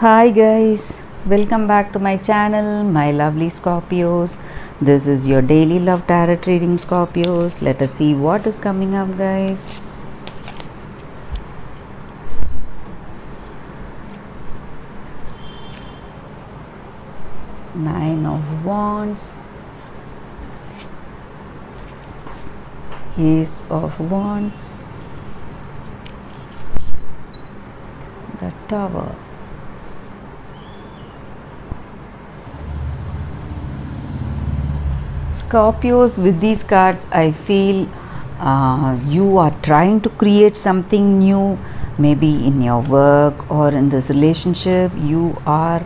Hi guys, welcome back to my channel, my lovely Scorpios. This is your daily love tarot reading, Scorpios. Let us see what is coming up, guys. Nine of Wands, Ace of Wands, the Tower. Scorpios, with these cards, I feel you are trying to create something new, maybe in your work or in this relationship. You are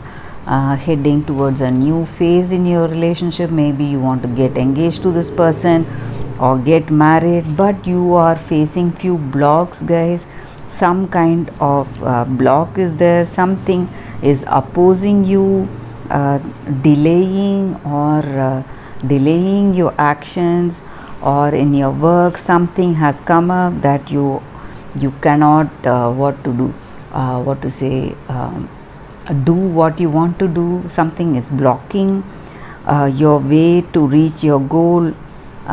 heading towards a new phase in your relationship. Maybe you want to get engaged to this person or get married, but you are facing few blocks, guys. Some kind of block is there, something is opposing you, delaying delaying your actions, or in your work something has come up that you cannot what to say do what you want to do. Something is blocking your way to reach your goal.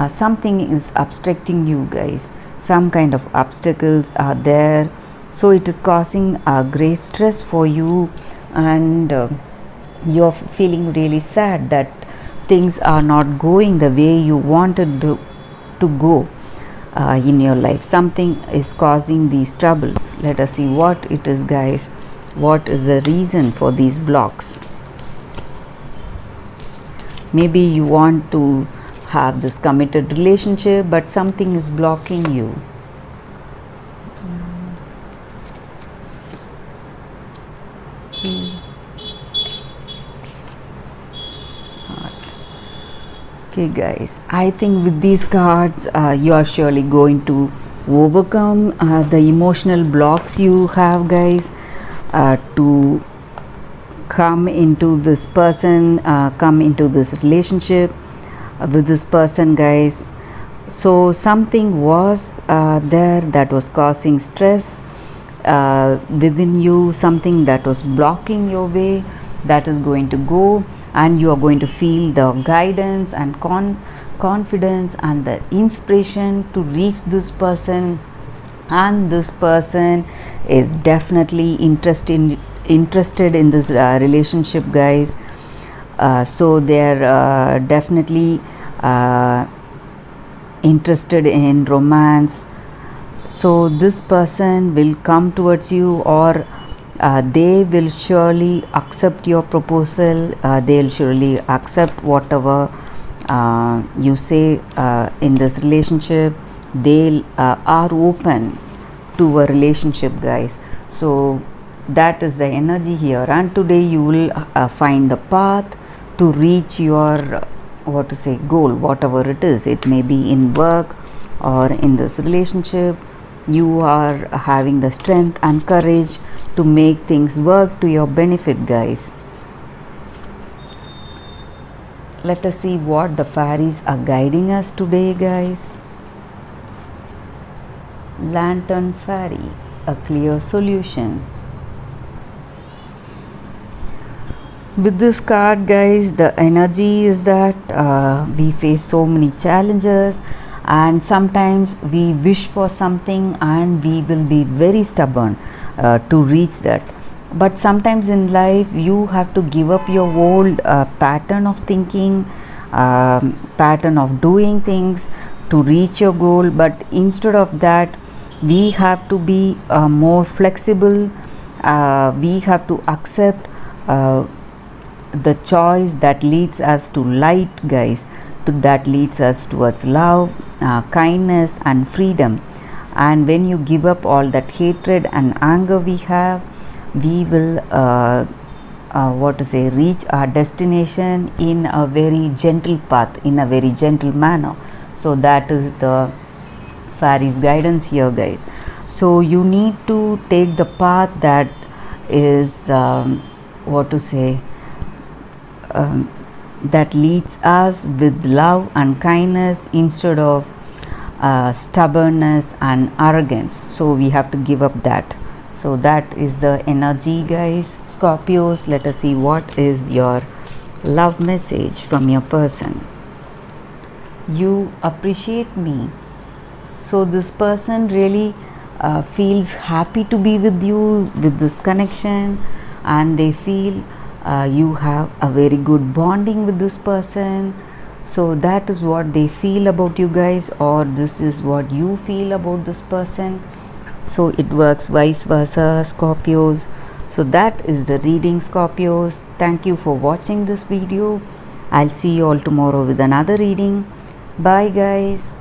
Something is obstructing you, guys. Some kind of obstacles are there, so it is causing a great stress for you, and you're feeling really sad that things are not going the way you wanted to go in your life. Something is causing these troubles. Let us see what it is, guys. What is the reason for these blocks? Maybe you want to have this committed relationship, but something is blocking you. Okay, guys, I think with these cards you are surely going to overcome the emotional blocks you have, guys, to come into this person, come into this relationship with this person, guys. So something was there that was causing stress within you, something that was blocking your way, that is going to go, and you are going to feel the guidance and confidence and the inspiration to reach this person. And this person is definitely interested in this relationship, guys. So they're definitely interested in romance. So this person will come towards you, or they will surely accept your proposal. They'll surely accept whatever you say in this relationship. They are open to a relationship, guys. So that is the energy here, and today you will find the path to reach your goal, whatever it is. It may be in work or in this relationship. You are having the strength and courage to make things work to your benefit, guys. Let us see what the fairies are guiding us today, guys. Lantern Fairy, a clear solution. With this card, guys, the energy is that we face so many challenges, and sometimes we wish for something and we will be very stubborn to reach that. But sometimes in life you have to give up your old pattern of thinking, pattern of doing things to reach your goal. But instead of that, we have to be more flexible. We have to accept the choice that leads us to light, guys, that leads us towards love, kindness and freedom. And when you give up all that hatred and anger we have, we will reach our destination in a very gentle path, in a very gentle manner. So that is the fairies guidance here, guys. So you need to take the path that is that leads us with love and kindness instead of stubbornness and arrogance. So we have to give up that So that is the energy, guys. Scorpios, let us see what is your love message from your person. You appreciate me. So this person really feels happy to be with you with this connection, and they feel you have a very good bonding with this person. So that is what they feel about you guys, or this is what you feel about this person. So it works vice versa, Scorpios. So that is the reading, Scorpios. Thank you for watching this video. I'll see you all tomorrow with another reading. Bye guys.